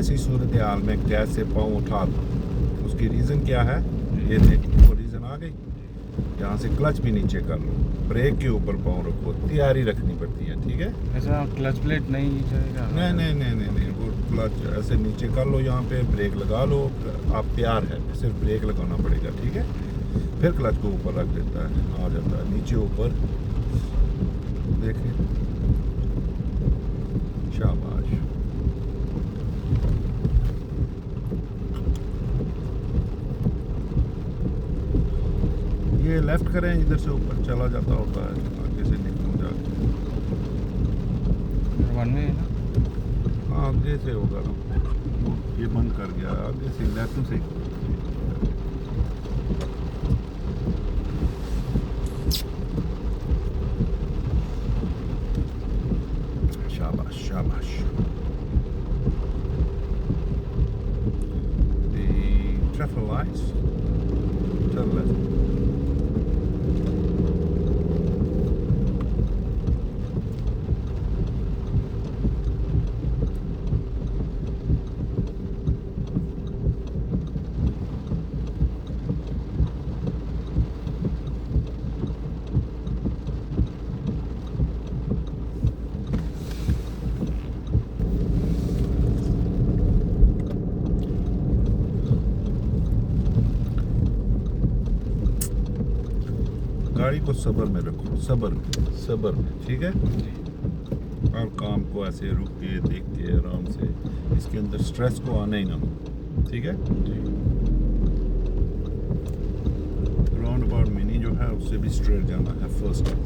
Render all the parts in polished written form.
ऐसी सूरत हाल में कैसे पाँव उठा दूँ, उसकी रीज़न क्या है, ये देखो वो रीज़न आ गई। यहाँ से क्लच भी नीचे कर लो, ब्रेक के ऊपर पाँव रखो, तैयारी रखनी पड़ती है, ठीक है। ऐसा क्लच प्लेट नहीं जाएगा? नहीं, वो क्लच ऐसे नीचे कर लो, यहाँ पे ब्रेक लगा लो, आप तैयार है, सिर्फ ब्रेक लगाना पड़ेगा, ठीक है। फिर क्लच को ऊपर रख देता है, आ जाता है नीचे ऊपर, देखें, शाबाश। ये लेफ्ट करें, इधर से ऊपर चला जाता होता है, आगे से निकल जाके वन वे है ना? आगे से होगा ना, ये बंद कर गया, आगे से लेफ्ट से। शाबाश शाबाश। The traffic lights, turn left. गाड़ी को सब्र में रखो, सब्र में, ठीक है। और काम को ऐसे रुक के देख के आराम से, इसके अंदर स्ट्रेस को आना ही ना दो, ठीक है। राउंड अबाउट मिनी जो है उससे भी स्ट्रेट जाना है फर्स्ट ऑफ,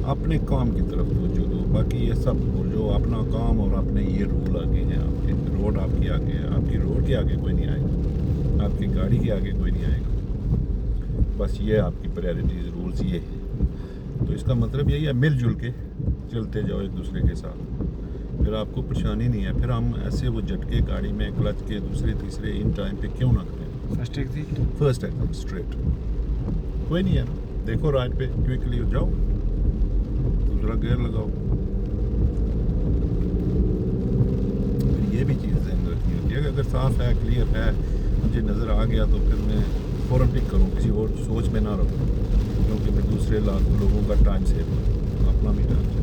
अपने काम की तरफ तवज्जो दो, बाकी ये सब जो अपना काम और अपने ये रूल आगे हैं, आपके रोड आपके आगे है, आपकी रोड के आगे कोई नहीं आएगा, आपकी गाड़ी के आगे कोई नहीं आएगा, बस ये आपकी प्रायोरिटीज़ रूल्स ये है। तो इसका मतलब यही है, मिलजुल के चलते जाओ एक दूसरे के साथ, फिर आपको परेशानी नहीं है। फिर हम ऐसे वो झटके गाड़ी में क्लच के दूसरे तीसरे इन टाइम पे क्यों ना करें। फर्स्ट एकदम स्ट्रेट, कोई नहीं है ना, देखो राइट पे क्विकली जाओ, दूसरा गियर लगाओ। फिर ये भी चीज़ ध्यान रखनी होती है कि अगर साफ है, क्लियर है, मुझे नज़र आ गया तो फिर मैं फ़ौरन पिक करूँ, किसी और सोच में ना रहूँ, क्योंकि मैं दूसरे लोगों का टाइम सेव करूँ, अपना भी time save.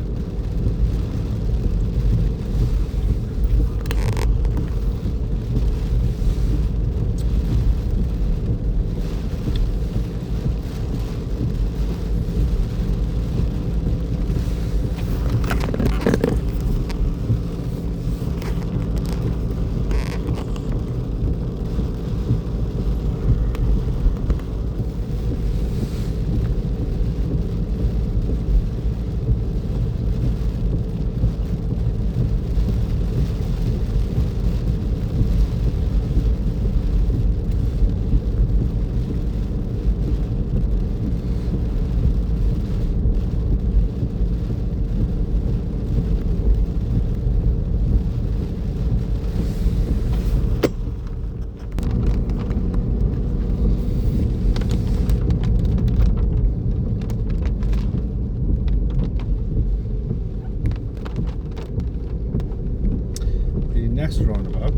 Next roundabout,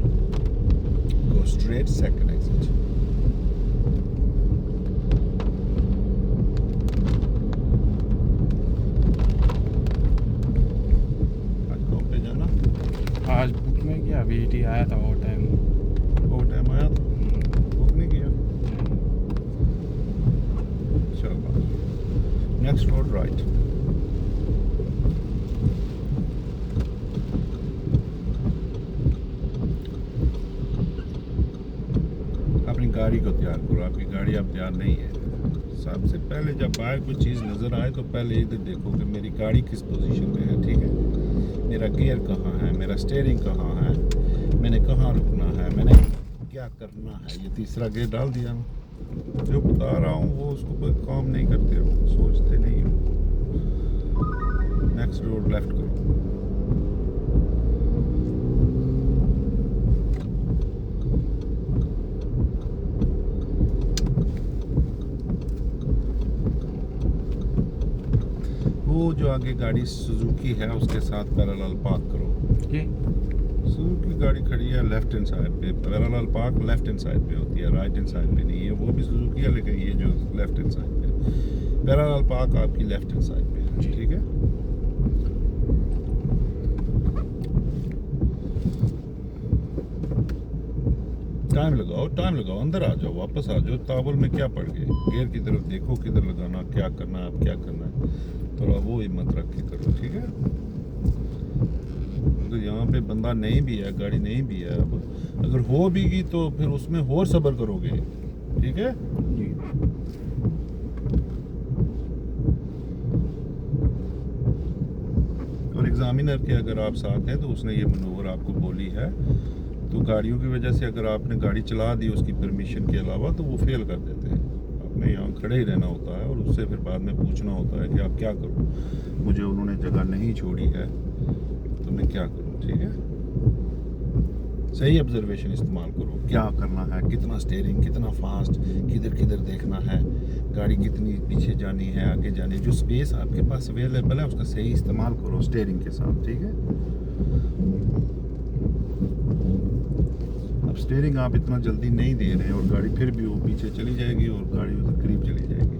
go straight, second exit. आज कहाँ पे जाना? आज बुक में किया, वीटी आया था वो टाइम आया था, बुक नहीं किया। चलो, नेक्स्ट रोड राइट। अपनी गाड़ी को तैयार करो, आपकी गाड़ी अब तैयार नहीं है। सबसे पहले जब बाहर कोई चीज़ नज़र आए तो पहले इधर देखो कि मेरी गाड़ी किस पोजीशन में है, ठीक है। मेरा गियर कहाँ है, मेरा स्टीयरिंग कहाँ है, मैंने कहाँ रुकना है, मैंने क्या करना है। ये तीसरा गियर डाल दिया ना, जो बता रहा हूँ वो उसको कोई काम नहीं करते हो, सोचते नहीं हो। नेक्स्ट रोड लेफ्ट करो। वो जो आगे गाड़ी सुजुकी है उसके साथ पैरेलल पार्क करो। ये सुजुकी गाड़ी खड़ी है लेफ्ट हैंड साइड पे, parallel park left hand side पे होती है, राइट हैंड साइड पे नहीं है। वो भी सुजुकी है लेकिन ये जो लेफ्ट हैंड साइड पे, पैरेलल पार्क आपकी लेफ्ट हैंड साइड पे है, ठीक है। टाइम लगाओ, अंदर आ जाओ, वापस आ जाओ। ताबुल में क्या पड़ गए, गियर की तरफ देखो, किधर लगाना, क्या करना है, अब क्या करना है, थोड़ा वो हिम्मत रख के करो, ठीक है। अगर यहाँ पे बंदा नहीं भी है, गाड़ी नहीं भी है, अब अगर हो भी तो फिर उसमें और सब्र करोगे, ठीक है। जी। और एग्जामिनर के अगर आप साथ हैं तो उसने ये मनोवर आपको बोली है, तो गाड़ियों की वजह से अगर आपने गाड़ी चला दी उसकी परमिशन के अलावा तो वो फेल कर देते हैं। आपने यहाँ खड़े ही रहना होता है और उससे फिर बाद में पूछना होता है कि आप क्या करूँ, मुझे उन्होंने जगह नहीं छोड़ी है तो मैं क्या करूँ, ठीक है। सही ऑब्जर्वेशन इस्तेमाल करो, क्या करना है, कितना स्टीयरिंग, कितना फास्ट, किधर किधर देखना है, गाड़ी कितनी पीछे जानी है, आगे जानी है। जो स्पेस आपके पास अवेलेबल है उसका सही इस्तेमाल करो स्टीयरिंग के साथ, ठीक है। अब स्टीयरिंग आप इतना जल्दी नहीं दे रहे हैं और गाड़ी फिर भी वो पीछे चली जाएगी और गाड़ी उधर करीब चली जाएगी।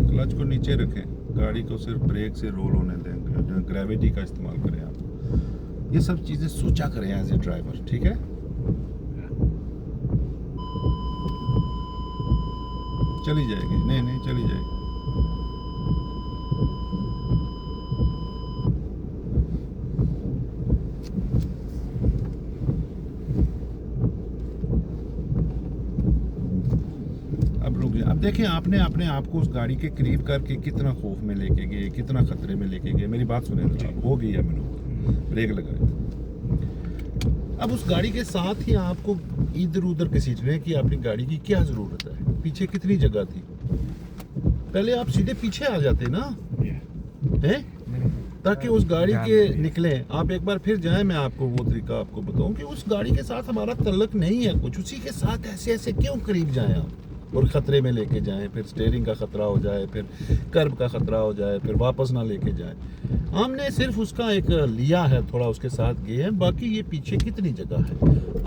क्लच को नीचे रखें, गाड़ी को सिर्फ ब्रेक से रोल होने दें, ग्रेविटी का इस्तेमाल करें आप। ये सब चीज़ें सोचा करें एज ए ड्राइवर, ठीक है। चली जाएगी, नहीं चली जाएगी। अब देखें आपने अपने आप को उस गाड़ी के करीब करके कितना खौफ में लेके गए, कितना खतरे में लेके गए। मेरी बात सुने, हो गई है मैंने ब्रेक लगाए। अब उस गाड़ी के साथ ही आपको इधर उधर घसीटने की अपनी गाड़ी की क्या जरूरत है, पीछे कितनी जगह थी, पहले आप सीधे पीछे आ जाते ना, हैं, ताकि उस गाड़ी के निकले। आप एक बार फिर जाएं, मैं आपको वो तरीका आपको बताऊं कि उस गाड़ी के साथ हमारा तल्लक नहीं है कुछ, उसी के साथ ऐसे ऐसे क्यों करीब जाएं आप और ख़तरे में लेके जाएं, फिर स्टीयरिंग का ख़तरा हो जाए, फिर कर्ब का ख़तरा हो जाए, फिर वापस ना लेके जाएं। हमने सिर्फ उसका एक लिया है, थोड़ा उसके साथ गए हैं, बाकी ये पीछे कितनी जगह है।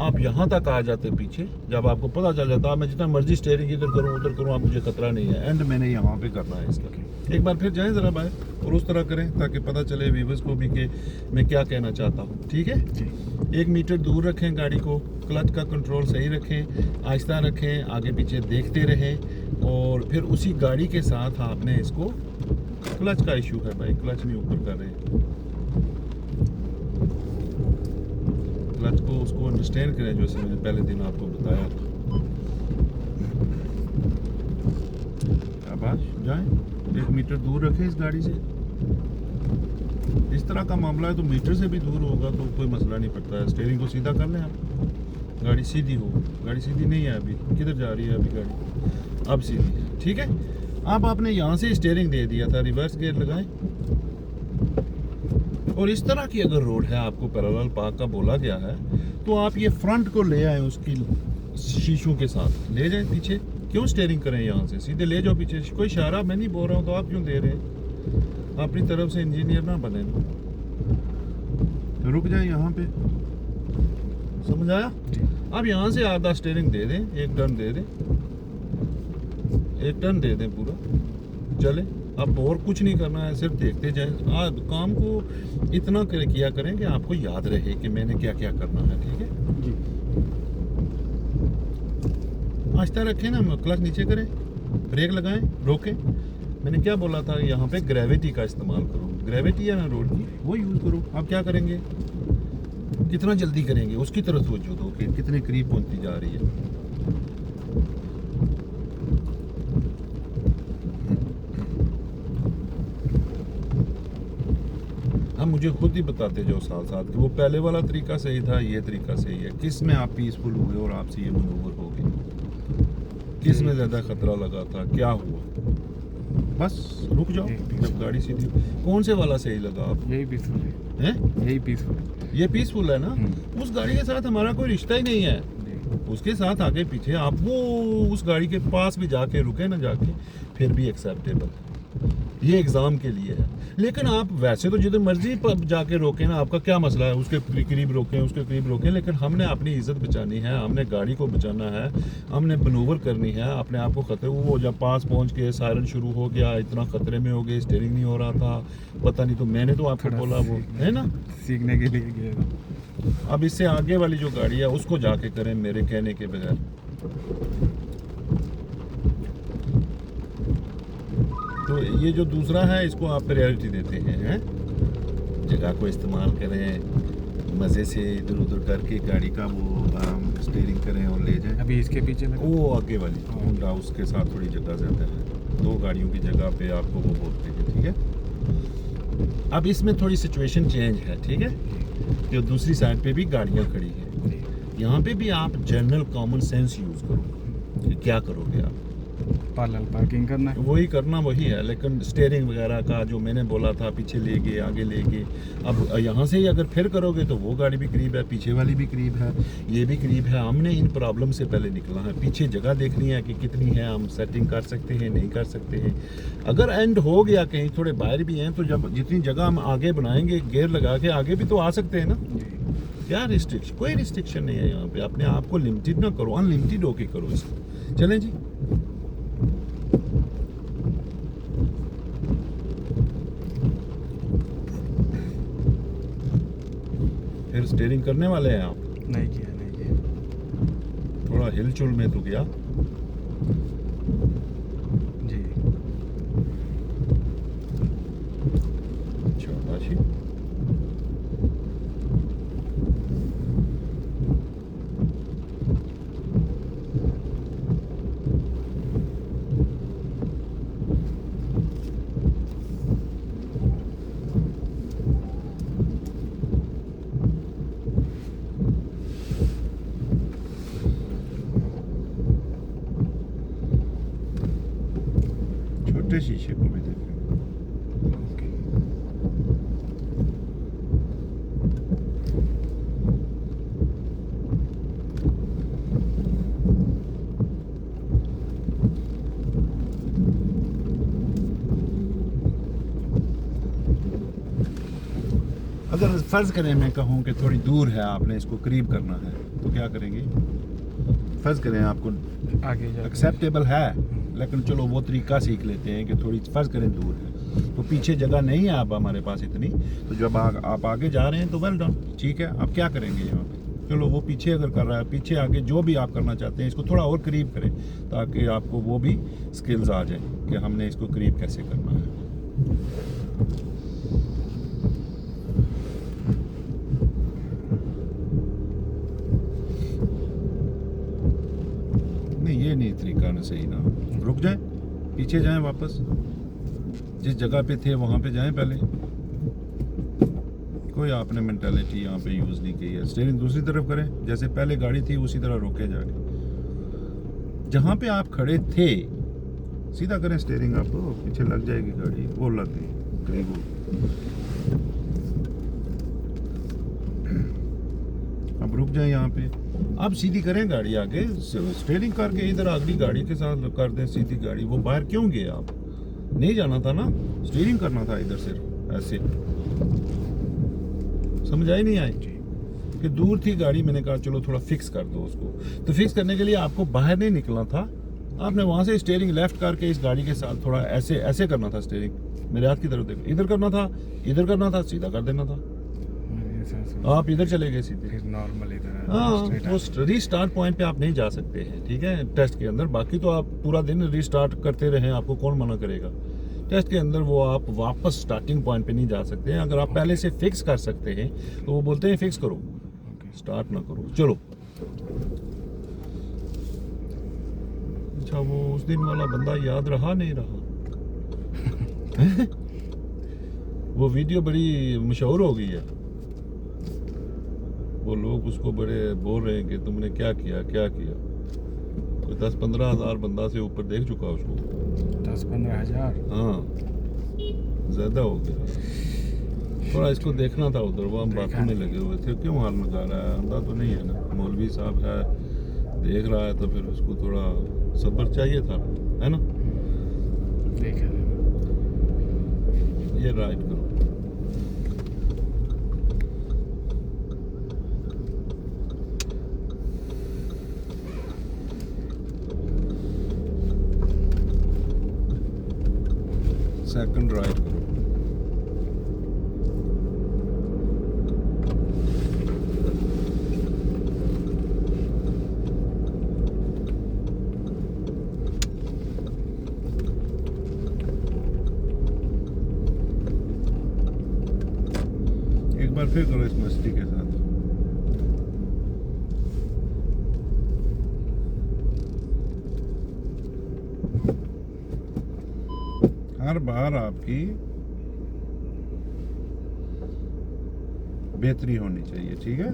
आप यहाँ तक आ जाते पीछे, जब आपको पता चल जाता मैं जितना मर्जी स्टीयरिंग इधर करूँ उधर करूँ, आप मुझे खतरा नहीं है, एंड मैंने यहाँ पे करना है इसका। एक बार फिर जाएं ज़रा बाहर और उस तरह करें ताकि पता चले व्यूअर्स को भी कि मैं क्या कहना चाहता हूँ, ठीक है। 1 मीटर दूर रखें गाड़ी को, क्लच का कंट्रोल सही रखें, आहिस्ता रखें, आगे पीछे देखते रहें और फिर उसी गाड़ी के साथ आपने इसको, क्लच का इशू है भाई, क्लच नहीं ऊपर कर रहे, क्लच को उसको अंडरस्टैंड करें जैसे मैंने पहले दिन आपको बताया था। शाबाश, जाएं, 1 मीटर दूर रखें इस गाड़ी से। इस तरह का मामला है तो मीटर से भी दूर होगा तो कोई मसला नहीं पड़ता है। स्टीयरिंग को सीधा कर लें आप, गाड़ी सीधी हो, गाड़ी सीधी नहीं है अभी, किधर जा रही है अभी गाड़ी, अब सीधी है, ठीक है। अब आपने यहाँ से स्टीयरिंग दे दिया था, रिवर्स गियर लगाएं और इस तरह की अगर रोड है, आपको पैरेलल पार्क का बोला गया है, तो आप ये फ्रंट को ले आए, उसकी शीशों के साथ ले जाएं पीछे। क्यों स्टीयरिंग करें, यहाँ से सीधे ले जाओ पीछे। कोई इशारा मैं नहीं बोल रहा हूँ तो आप क्यों दे रहे हैं, अपनी तरफ से इंजीनियर ना बने, रुक जाए यहाँ पे, समझ आया। अब यहाँ से आधा स्टीयरिंग दे दें, 1 टर्न दे दें, 1 टर्न दे दें पूरा, चले। अब और कुछ नहीं करना है, सिर्फ देखते जाएं। काम को इतना किया करें कि आपको याद रहे कि मैंने क्या क्या करना है, ठीक है जी। आहिस्ता रखें ना, क्लच नीचे करें, ब्रेक लगाएं, रोकें। मैंने क्या बोला था, यहाँ पे ग्रेविटी का इस्तेमाल करो, ग्रेविटी है ना रोड की, वो यूज़ करो। आप क्या करेंगे, कितना जल्दी करेंगे, उसकी तरफ तवज्जो दो कि कितने करीब पहुंचती जा रही है। अब मुझे खुद ही बताते जाओ साथ साथ कि वो पहले वाला तरीका सही था, ये तरीका सही है, किस में आप पीसफुल हुए और आपसे ये मनोवर हो गए, किस में ज़्यादा खतरा लगा था, क्या हुआ। बस रुक जाओ, जब गाड़ी सीधी। कौन से वाला सही लगा आपको? यही पीसफुल है, यही पीसफुल है, ये पीसफुल है ना। उस गाड़ी के साथ हमारा कोई रिश्ता ही नहीं है, उसके साथ आगे पीछे आप वो उस गाड़ी के पास भी जाके रुके ना जाके, फिर भी एक्सेप्टेबल है। ये एग्ज़ाम के लिए है। लेकिन आप वैसे तो जिधर मर्जी पर जाके रोकें ना, आपका क्या मसला है, उसके करीब रोकें, उसके करीब रोकें, लेकिन हमने अपनी इज्जत बचानी है, हमने गाड़ी को बचाना है, हमने मनूवर करनी है, अपने आप को खतरे। वो जब पास पहुंच के सायरन शुरू हो गया, इतना खतरे में हो गए, स्टीयरिंग नहीं हो रहा था, पता नहीं, तो मैंने तो आपको थोड़ा बोला वो है ना। सीखने के लिए गया था। अब इससे आगे वाली जो गाड़ी है उसको जाके करें मेरे कहने के बगैर। तो ये जो दूसरा है इसको आप प्रायोरिटी देते हैं? जगह को इस्तेमाल करें, मज़े से इधर उधर करके गाड़ी का वो स्टीयरिंग करें और ले जाएं। अभी इसके पीछे लगा। वो आगे वाली होंडा, उसके साथ थोड़ी जगह ज़्यादा है, 2 गाड़ियों की जगह पे आपको वो बोलते हैं, ठीक है। अब इसमें थोड़ी सिचुएशन चेंज है, ठीक है, कि दूसरी साइड पे भी गाड़ियाँ खड़ी हैं। यहाँ पे भी आप जनरल कॉमन सेंस यूज़ करो कि क्या करोगे आप। पैरेलल पार्किंग करना है। वही करना वही है, लेकिन स्टीयरिंग वगैरह का जो मैंने बोला था, पीछे ले गए आगे ले गए, अब यहाँ से ही अगर फिर करोगे तो वो गाड़ी भी करीब है, पीछे वाली भी करीब है, ये भी करीब है। हमने इन प्रॉब्लम से पहले निकला है, पीछे जगह देखनी है कि कितनी है, हम सेटिंग कर सकते हैं नहीं कर सकते हैं। अगर एंड हो गया कहीं थोड़े बाहर भी हैं तो जब जितनी जगह हम आगे बनाएंगे गियर लगा के आगे भी तो आ सकते हैं ना। क्या रिस्ट्रिक्शन, कोई रिस्ट्रिक्शन नहीं है यहाँ पे। अपने आप को लिमिटेड ना करो, अनलिमिटेड होके करो इसको। चलें जी। फिर स्टीयरिंग करने वाले हैं आप? नहीं किया। थोड़ा हिलचुल में तो गया जी। शाबाशी। छोटे शीशे को भी देखें। अगर फ़र्ज़ करें मैं कहूँ कि थोड़ी दूर है, आपने इसको करीब करना है, तो क्या करेंगे? फ़र्ज़ करें आपको आगे जा एक्सेप्टेबल है, लेकिन चलो वो तरीका सीख लेते हैं कि थोड़ी फ़र्ज़ करें दूर है तो पीछे जगह नहीं है अब हमारे पास इतनी, तो जब आप आगे जा रहे हैं तो वेल डन, ठीक है। अब क्या करेंगे यहाँ पे? चलो वो पीछे अगर कर रहा है, पीछे आगे जो भी आप करना चाहते हैं इसको थोड़ा और करीब करें ताकि आपको वो भी स्किल्स आ जाए कि हमने इसको करीब कैसे करना है। नहीं ये नहीं तरीका ना सही ना। रुक जाए, पीछे जाएं, वापस जिस जगह पे थे वहाँ पे जाएं पहले। कोई आपने मेंटालिटी यहाँ पे यूज़ नहीं की है। स्टीयरिंग दूसरी तरफ करें, जैसे पहले गाड़ी थी उसी तरह रोके जाके। जहाँ पे आप खड़े थे सीधा करें स्टीयरिंग, आपको पीछे लग जाएगी गाड़ी, वो लग गई करीब वो। अब रुक जाए यहाँ पे, अब सीधी करें गाड़ी आगे, स्टीयरिंग करके इधर अगली गाड़ी के साथ कर दें सीधी गाड़ी। वो बाहर क्यों गए आप? नहीं जाना था ना, स्टीयरिंग करना था इधर से ऐसे। समझ आई नहीं आई कि दूर थी गाड़ी, मैंने कहा चलो थोड़ा फिक्स कर दो उसको। तो फिक्स करने के लिए आपको बाहर नहीं निकलना था, आपने वहां से स्टीयरिंग लेफ्ट करके इस गाड़ी के साथ थोड़ा ऐसे ऐसे करना था। स्टीयरिंग मेरे हाथ की तरफ देखो, इधर करना था, इधर करना था, सीधा कर देना था। आप इधर चले गए सीधे। फिर नॉर्मल इधर। हाँ, वो रीस्टार्ट पॉइंट पे आप नहीं जा सकते हैं, ठीक है, टेस्ट के अंदर। बाकी तो आप पूरा दिन रीस्टार्ट करते रहें, आपको कौन मना करेगा। टेस्ट के अंदर वो आप वापस स्टार्टिंग पॉइंट पे नहीं जा सकते हैं। अगर आप पहले से फिक्स कर सकते हैं तो वो बोलते हैं फिक्स करो, स्टार्ट ना करो। चलो अच्छा, वो उस दिन वाला बंदा याद रहा नहीं रहा? वो वीडियो बड़ी मशहूर हो गई है, वो लोग उसको बड़े बोल रहे हैं कि तुमने क्या किया क्या किया। कोई 10-15 हज़ार बंदा से ऊपर देख चुका उसको। 10-15 हज़ार? हाँ, ज़्यादा हो गया। थोड़ा इसको देखना था उधर, वो हम बातों में लगे हुए थे। क्यों हाल मचा रहा है? अंधा तो नहीं है ना, मौलवी साहब है, देख रहा है, तो फिर उसको थोड़ा सब्र चाहिए था, है ना। देख ये राइट करो। सेकंड राइट करो। एक बार फिर करो इस मस्ती के साथ। हर बार आपकी बेहतरी होनी चाहिए, ठीक है।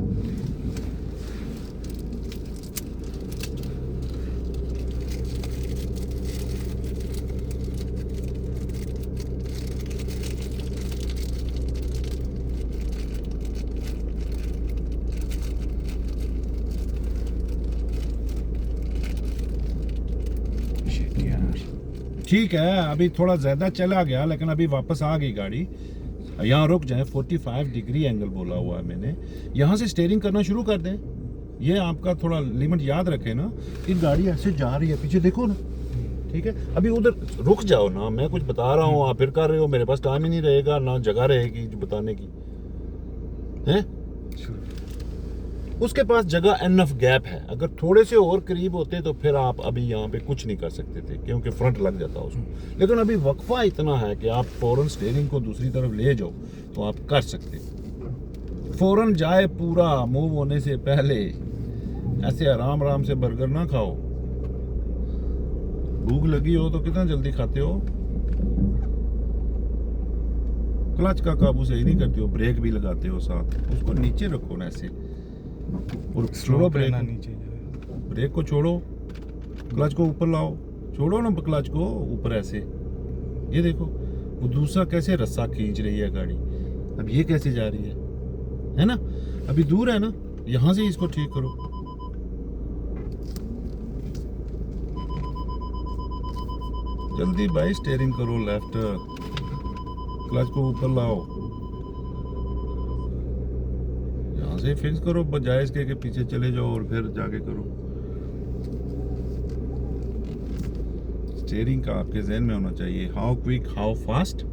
Shit, यार। ठीक है, अभी थोड़ा ज़्यादा चला गया लेकिन अभी वापस आ गई गाड़ी। यहाँ रुक जाए, 45 डिग्री एंगल बोला हुआ है मैंने। यहाँ से स्टीयरिंग करना शुरू कर दें। ये आपका थोड़ा लिमिट याद रखें ना कि गाड़ी ऐसे जा रही है, पीछे देखो ना, ठीक है। अभी उधर रुक जाओ ना, मैं कुछ बता रहा हूँ, आप फिर कर रहे हो। मेरे पास टाइम ही नहीं रहेगा, ना जगह रहेगी जो बताने की है। उसके पास जगह एनफ गैप है। अगर थोड़े से और करीब होते तो फिर आप अभी यहाँ पे कुछ नहीं कर सकते थे, क्योंकि फ्रंट लग जाता उसको। लेकिन अभी वक्फा इतना है कि आप फौरन स्टीयरिंग को दूसरी तरफ ले जाओ तो आप कर सकते। फौरन जाए पूरा मूव होने से पहले। ऐसे आराम आराम से बर्गर ना खाओ। भूख लगी हो तो कितना जल्दी खाते हो। क्लच का काबू सही नहीं करते हो, ब्रेक भी लगाते हो साथ। उसको नीचे रखो ना ऐसे, और छोड़ो ब्रेक। नीचे जाए। ब्रेक को छोड़ो, क्लच को ऊपर लाओ। छोड़ो ना क्लच को ऊपर ऐसे। ये देखो वो दूसरा कैसे रस्सा खींच रही है गाड़ी। अब ये कैसे जा रही है ना। अभी दूर है ना, यहां से इसको ठीक करो। जल्दी भाई, स्टीयरिंग करो लेफ्ट, क्लच को ऊपर लाओ, यहाँ से फिक्स करो, बजाय इसके कि पीछे चले जाओ और फिर जाके करो। स्टीयरिंग का आपके जहन में होना चाहिए, how quick, how fast,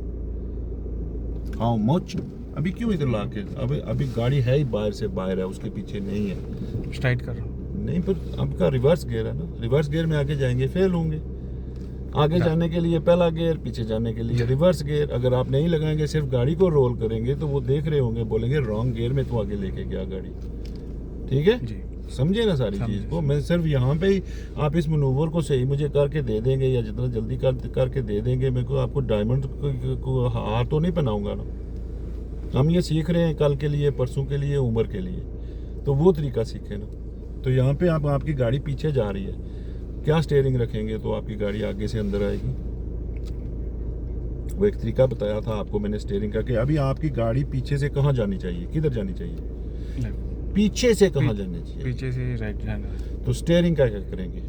how much. अभी क्यों इधर ला के, अभी गाड़ी है ही बाहर से बाहर है, उसके पीछे नहीं है। स्ट्राइट कर रहा हूँ। नहीं, पर आपका रिवर्स गियर है ना, रिवर्स गियर में आगे जाएंगे फेल होंगे। आगे जाने के लिए पहला गियर, पीछे जाने के लिए रिवर्स गियर। अगर आप नहीं लगाएंगे, सिर्फ गाड़ी को रोल करेंगे, तो वो देख रहे होंगे, बोलेंगे रॉन्ग गियर में तो आगे लेके गया गाड़ी। ठीक है जी, समझे ना सारी चीज़ को। मैं सिर्फ यहाँ पे ही, आप इस मनूवर को सही मुझे करके दे देंगे या जितना जल्दी करके दे देंगे, मेरे को आपको डायमंड को हार तो नहीं पहनाऊंगा ना। हम ये सीख रहे हैं कल के लिए, परसों के लिए, उम्र के लिए, तो वो तरीका सीखे ना। तो यहाँ पे आप, आपकी गाड़ी पीछे जा रही है, क्या स्टीयरिंग रखेंगे तो आपकी गाड़ी आगे से अंदर आएगी। वो एक तरीका बताया था आपको मैंने स्टीयरिंग का, कि अभी आपकी गाड़ी पीछे से कहाँ जानी चाहिए, किधर जानी चाहिए, पीछे से कहाँ जानी चाहिए, पीछे से राइट जाना है। तो स्टीयरिंग का क्या करेंगे,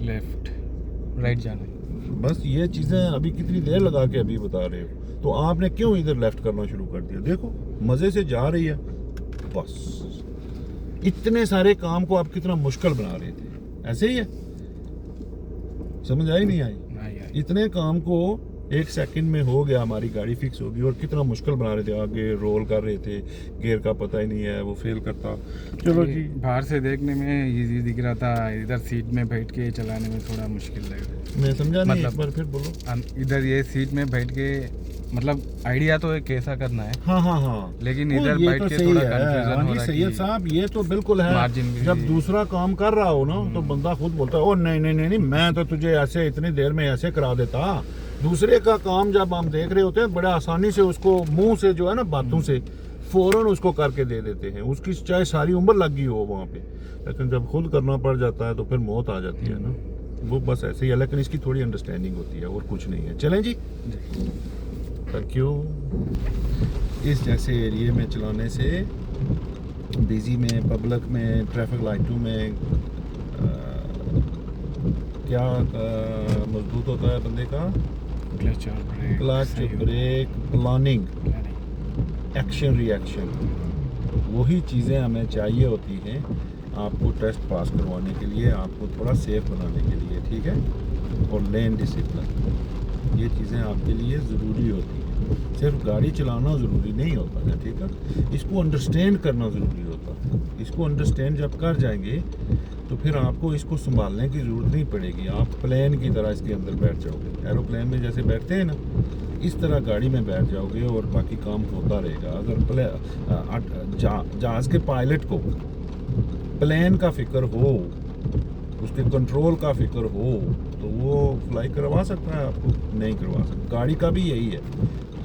लेफ्ट राइट जाना है। बस ये चीज़ें अभी कितनी देर लगा के अभी बता रहे हो, तो आपने क्यों इधर लेफ्ट करना शुरू कर दिया। देखो मज़े से जा रही है, बस इतने सारे काम को आप कितना मुश्किल बना रहे थे। ऐसे ही है, समझ आई नहीं आई। इतने काम को 1 सेकंड में हो गया, हमारी गाड़ी फिक्स होगी, और कितना मुश्किल बना रहे थे। आगे रोल कर रहे थे, गियर का पता ही नहीं है, वो फेल करता। चलो जी, बाहर से देखने में इजी दिख रहा था, इधर सीट में बैठ के चलाने में थोड़ा मुश्किल लग रहा मैं समझा नहीं, मतलब- एक बार फिर बोलो। इधर ये सीट में बैठ के, मतलब आइडिया तो है कैसा करना है, हाँ हाँ हाँ, लेकिन वो इधर ये बैठ तो के सही थोड़ा है। कंफ्यूजन हाँ हो जी रहा है सैयद कि साहब, ये तो बिल्कुल है। मार्जिन भी- जब दूसरा काम कर रहा हो ना, तो बंदा खुद बोलता है, ओ नहीं नहीं नहीं नहीं, मैं तो तुझे ऐसे इतनी देर में ऐसे करा देता। दूसरे का काम जब हम देख रहे होते हैं, बड़ा आसानी से उसको मुंह से जो है ना, बातों से फौरन उसको करके दे देते हैं, उसकी चाहे सारी उम्र लग गई हो वहाँ पे। लेकिन जब खुद करना पड़ जाता है तो फिर मौत आ जाती है ना। वो बस ऐसे ही है, लेकिन इसकी थोड़ी अंडरस्टैंडिंग होती है और कुछ नहीं है। चलें जी, थैंक यू। इस जैसे एरिए में चलाने से, बिजी में, पब्लिक में, ट्रैफिक लाइटों में क्या मजबूत होता है बंदे का, क्लच और ब्रेक क्लच, सही हो- brake, planning, planning. Action, reaction, वही चीज़ें हमें चाहिए होती हैं आपको टेस्ट पास करवाने के लिए, आपको थोड़ा सेफ बनाने के लिए, ठीक है। और लेन डिसिप्लिन, ये चीज़ें आपके लिए ज़रूरी होती हैं। सिर्फ गाड़ी चलाना ज़रूरी नहीं होता है, ठीक है। इसको अंडरस्टैंड करना ज़रूरी होता है। इसको अंडरस्टैंड जब कर जाएंगे तो फिर आपको इसको संभालने की ज़रूरत नहीं पड़ेगी। आप प्लेन की तरह इसके अंदर बैठ जाओगे, एरोप्लेन में जैसे बैठते हैं ना, इस तरह गाड़ी में बैठ जाओगे और बाकी काम होता रहेगा। अगर जहाज़ के पायलट को प्लेन का फिक्र हो, उसके कंट्रोल का फिक्र हो, तो वो फ्लाई करवा सकता है, आपको नहीं करवा सकता। गाड़ी का भी यही है,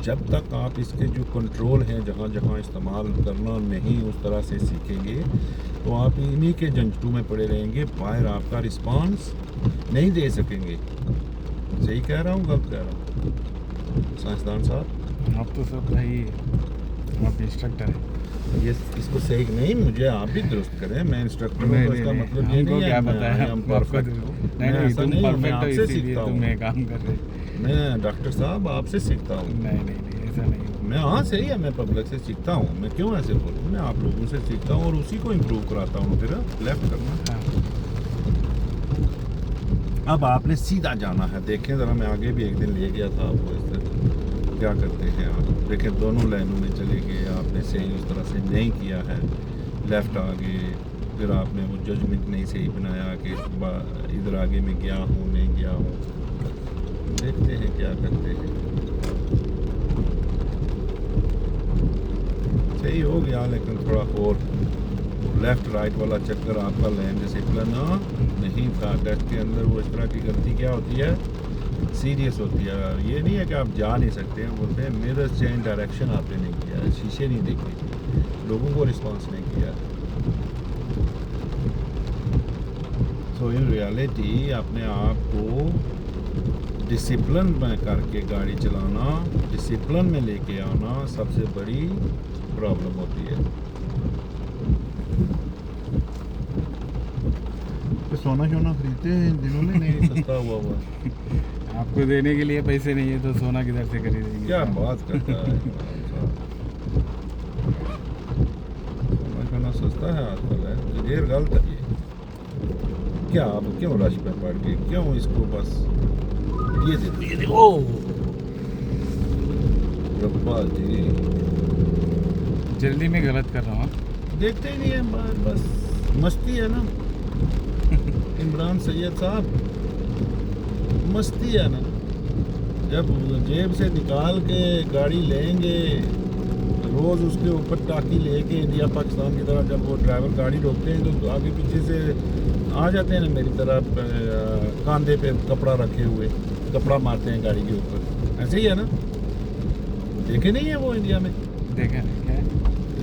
जब तक आप इसके जो कंट्रोल हैं जहाँ जहाँ इस्तेमाल करना नहीं उस तरह से सीखेंगे तो आप इन्हीं के जंजटू में पड़े रहेंगे, बाहर आपका रिस्पांस नहीं दे सकेंगे। सही कह रहा हूँ, गलत कह रहा हूँ साइंसदान साहब? आप तो सब भाई, आप इंस्ट्रक्टर हैं। ये इसको सही नहीं, मुझे आप भी दुरुस्त करें। मैं इंस्ट्रक्टर हूँ नहीं तो नहीं इसका नहीं, मतलब ये हमको नहीं क्या है पता है हम आपको परफेक्ट। नहीं नहीं, तुम परफेक्ट हो आपसे इसीलिए सीखता तुम हूँ। ये काम कर रहे हो। मैं डॉक्टर साहब आपसे सीखता हूँ। नहीं नहीं नहीं, ऐसा नहीं हो। मैं हाँ सही है, मैं पब्लिक से सीखता हूँ। मैं क्यों ऐसे बोलूँ, मैं आप लोगों से सीखता हूँ और उसी को इम्प्रूव कराता हूँ। फिर लेफ्ट करना, हाँ अब आपने सीधा जाना है। देखें ज़रा, मैं आगे भी एक दिन ले गया था आपको इस तरह। क्या करते हैं आप, देखें दोनों लाइनों में चले गए, आपने सही उस तरह से नहीं किया है, लेफ़्ट आ गए। फिर आपने वो जजमेंट नहीं सही बनाया कि इधर आगे मैं गया हूँ नहीं गया हूँ। देखते हैं क्या करते हैं। सही हो गया, लेकिन थोड़ा और लेफ़्ट राइट वाला चक्कर आपका लेन डिसिप्लिन नहीं था टेस्ट के अंदर। वो इस तरह की गलती क्या होती है, सीरियस होती है। ये नहीं है कि आप जा नहीं सकते हैं, बोलते हैं मिरर चेंज डायरेक्शन आपने नहीं किया है, शीशे नहीं देखे, लोगों को रिस्पांस नहीं किया है। सो इन रियलिटी अपने आप को डिसिप्लिन में करके गाड़ी चलाना, डिसिप्लिन में लेके आना सबसे बड़ी प्रॉब्लम होती है। सोना क्यों खरीदते हैं इन दिनों में, नहीं सस्ता हुआ है। आपको देने के लिए पैसे नहीं है तो सोना किधर से खरीदेंगे? क्या बात करता है, सोना सस्ता है आजकल है, जगेर गलत है ये। क्या आप क्यों रश पे पड़ गए, क्यों इसको बस ये दे ओ रब्बा जी, जल्दी में गलत कर रहा हूँ। देखते ही नहीं है, बस मस्ती है ना इमरान सैयद साहब, मस्ती है ना। जब जेब से निकाल के गाड़ी लेंगे, रोज़ उसके ऊपर टाकी लेके इंडिया पाकिस्तान की तरह, जब वो ड्राइवर गाड़ी रोकते हैं तो आगे पीछे से आ जाते हैं ना मेरी तरफ, कंधे पे कपड़ा रखे हुए, कपड़ा मारते हैं गाड़ी के ऊपर। ऐसे ही है ना, देखे नहीं है वो इंडिया में? देखा नहीं क्या है?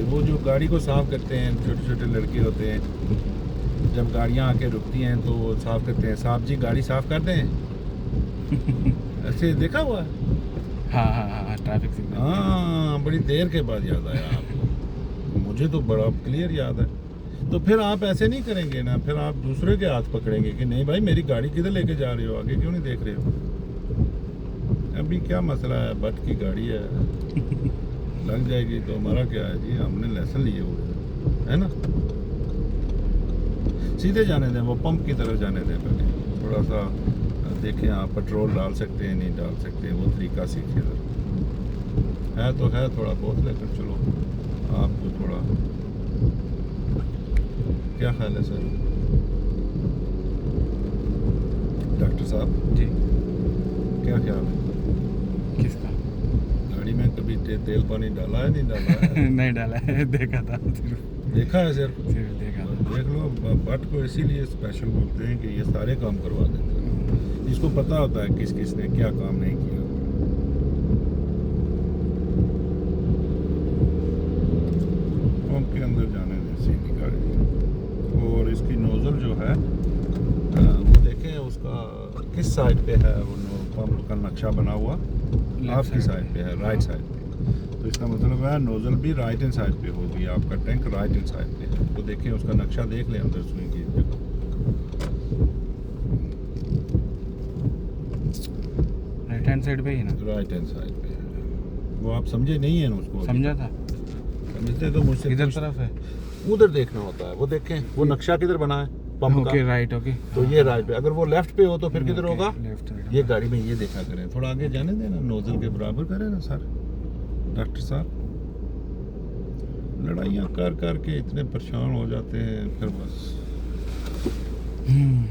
वो जो गाड़ी को साफ़ करते हैं, छोटे छोटे लड़के होते हैं, जब गाड़ियाँ आके रुकती हैं तो वो साफ़ करते हैं, साहब जी गाड़ी साफ़ करते हैं। ऐसे देखा हुआ है? हाँ हाँ हाँ, ट्रैफिक सिग्नल। हाँ, बड़ी देर के बाद याद आया आपको, मुझे तो बड़ा क्लियर याद है। तो फिर आप ऐसे नहीं करेंगे ना, फिर आप दूसरे के हाथ पकड़ेंगे कि नहीं भाई मेरी गाड़ी किधर लेके जा रहे हो, आगे क्यों नहीं देख रहे हो। अभी क्या मसला है, बट की गाड़ी है, लग जाएगी तो हमारा क्या है जी, हमने लेसन लिए हुए है ना। सीधे जाने दें, वो पंप की तरफ जाने दें, पहले थोड़ा सा देखें आप पेट्रोल डाल सकते हैं नहीं डाल सकते, वो तरीका सीखिए ज़रा। है तो है थोड़ा बहुत, लेकिन चलो आपको थोड़ा, क्या ख्याल है सर डॉक्टर साहब जी, क्या ख्याल है? किसका? गाड़ी में कभी तेल पानी डाला है नहीं डाला है? नहीं डाला है, देखा था सिर्फ देखा है सिर्फ देखा था। देख लो, बट को इसीलिए स्पेशल बोलते हैं कि ये सारे काम करवा देते हैं, इसको पता होता है किस किस ने क्या काम नहीं किया। पंप के अंदर जाने दें सीधी गाड़ी, और इसकी नोजल जो है वो देखें उसका किस साइड पे है, वो पंप का नक्शा बना हुआ आपकी साइड पे है, राइट साइड पे। तो इसका मतलब है नोजल भी राइट हैंड साइड पे होगी, आपका टैंक राइट हैंड साइड पे है। तो देखें उसका नक्शा देख लें अंदर सुई की जगह। राइट हैंड हैंड साइड पे ही ना? राइट हैंड साइड पे है। वो आप समझे नहीं है ना उसको? समझा था। समझते तो मुझसे इधर तरफ है। उधर देखना होता है। वो देखें वो नक्शा किधर बना है पंप ओके का, राइट ओके। तो ये राइट पे, अगर वो लेफ्ट पे हो तो फिर किधर होगा? लेफ्ट ये गाड़ी में ये देखा करें, थोड़ा आगे जाने देना, नोजल के बराबर करें ना सर। डॉक्टर साहब लड़ाइयाँ कर कर के इतने परेशान हो जाते हैं फिर बस।